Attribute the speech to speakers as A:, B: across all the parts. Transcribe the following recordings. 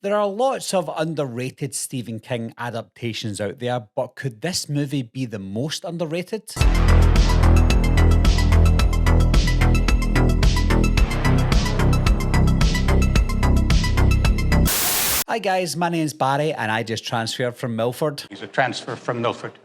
A: There are lots of underrated Stephen King adaptations out there, but could this movie be the most underrated? Hi guys, my name's Barry and I just transferred from Milford.
B: He's a transfer from Milford.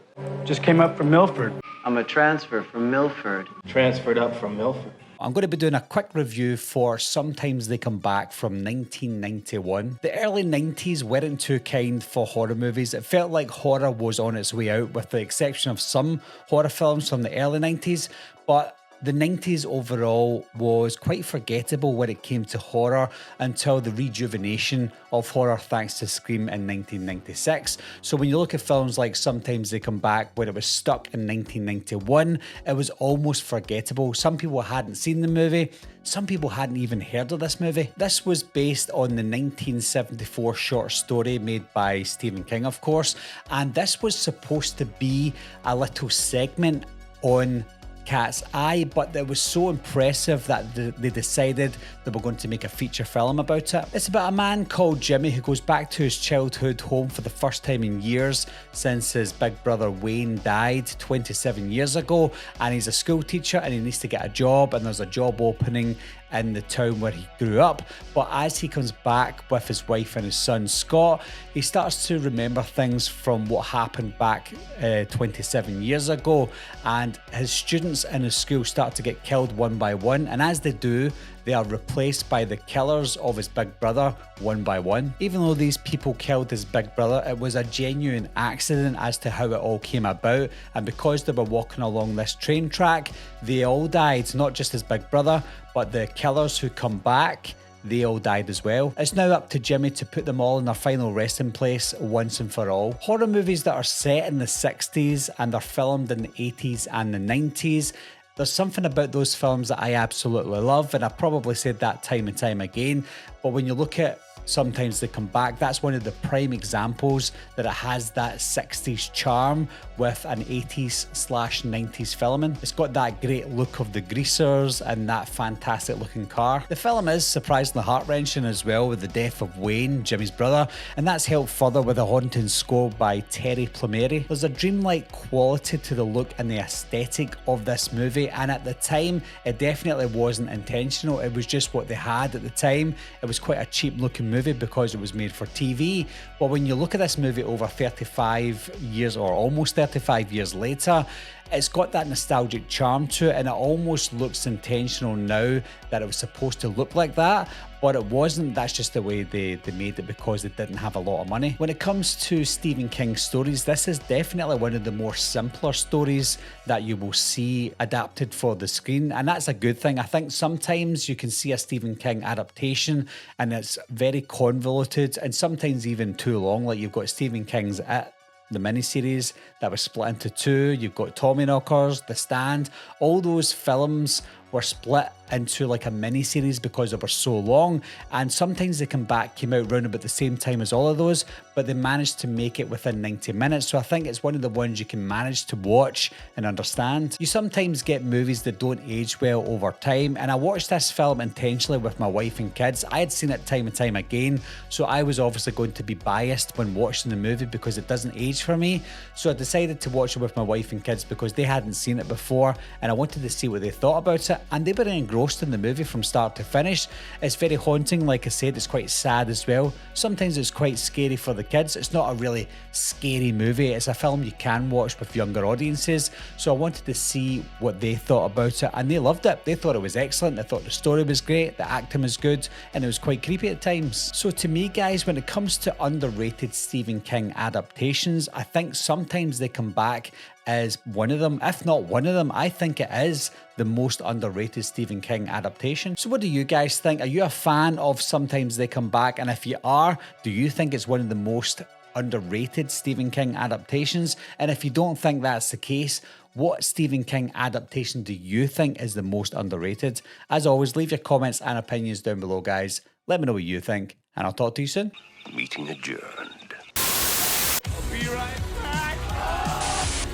B: Just came up from Milford.
C: I'm a transfer from Milford.
D: Transferred up from Milford.
A: I'm going to be doing a quick review for Sometimes They Come Back from 1991. The early 90s weren't too kind for horror movies. It felt like horror was on its way out, with the exception of some horror films from the early 90s, but the 90s overall was quite forgettable when it came to horror until the rejuvenation of horror thanks to Scream in 1996. So when you look at films like Sometimes They Come Back, when it was stuck in 1991, it was almost forgettable. Some people hadn't seen the movie. Some people hadn't even heard of this movie. This was based on the 1974 short story made by Stephen King, of course, and this was supposed to be a little segment on Cat's Eye, but it was so impressive that they decided they were going to make a feature film about it. It's about a man called Jimmy who goes back to his childhood home for the first time in years since his big brother Wayne died 27 years ago, and he's a school teacher and he needs to get a job, and there's a job opening in the town where he grew up. But as he comes back with his wife and his son Scott, he starts to remember things from what happened back 27 years ago, and his students in his school start to get killed one by one, and as they do, they are replaced by the killers of his big brother one by one. Even though these people killed his big brother, it was a genuine accident as to how it all came about, and because they were walking along this train track, they all died, not just his big brother, but the killers who come back, they all died as well. It's now up to Jimmy to put them all in their final resting place once and for all. Horror movies that are set in the 60s and they're filmed in the 80s and the 90s, there's something about those films that I absolutely love, and I've probably said that time and time again, but when you look at Sometimes They Come Back, that's one of the prime examples that it has that 60s charm with an 80s/90s filming. It's got that great look of the greasers and that fantastic looking car. The film is surprisingly heart-wrenching as well, with the death of Wayne, Jimmy's brother, and that's helped further with a haunting score by Terry Plumeri. There's a dreamlike quality to the look and the aesthetic of this movie, and at the time it definitely wasn't intentional. It was just what they had at the time. It was quite a cheap looking movie because it was made for TV, but when you look at this movie over 35 years or almost 35 years later, it's got that nostalgic charm to it, and it almost looks intentional now that it was supposed to look like that, but it wasn't. That's just the way they made it because they didn't have a lot of money. When it comes to Stephen King stories, this is definitely one of the more simpler stories that you will see adapted for the screen, and that's a good thing. I think sometimes you can see a Stephen King adaptation and it's very convoluted and sometimes even too long. Like you've got Stephen King's It, the miniseries that was split into two. You've got Tommyknockers, The Stand. All those films were split into like a mini-series because they were so long, and Sometimes They Come Back came out round about the same time as all of those, but they managed to make it within 90 minutes, so I think it's one of the ones you can manage to watch and understand. You sometimes get movies that don't age well over time, and I watched this film intentionally with my wife and kids. I had seen it time and time again, so I was obviously going to be biased when watching the movie because it doesn't age for me, so I decided to watch it with my wife and kids because they hadn't seen it before, and I wanted to see what they thought about it, and they were engrossed in the movie from start to finish. It's very haunting, like I said. It's quite sad as well. Sometimes it's quite scary for the kids. It's not a really scary movie. It's a film you can watch with younger audiences, so I wanted to see what they thought about it, and they loved it. They thought it was excellent. They thought the story was great, the acting was good, and it was quite creepy at times. So to me, guys, when it comes to underrated Stephen King adaptations, I think Sometimes They Come Back is one of them, if not one of them. I think it is the most underrated Stephen King adaptation. So what do you guys think? Are you a fan of Sometimes They Come Back? And if you are, do you think it's one of the most underrated Stephen King adaptations? And if you don't think that's the case, what Stephen King adaptation do you think is the most underrated? As always, leave your comments and opinions down below, guys. Let me know what you think, and I'll talk to you soon.
E: Meeting adjourned.
F: I'll be right back.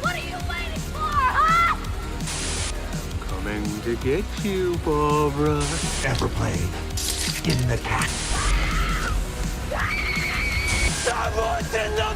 G: What are you waiting for, huh?
E: Coming to get you, Barbara.
F: Ever played in the cat? I want to know!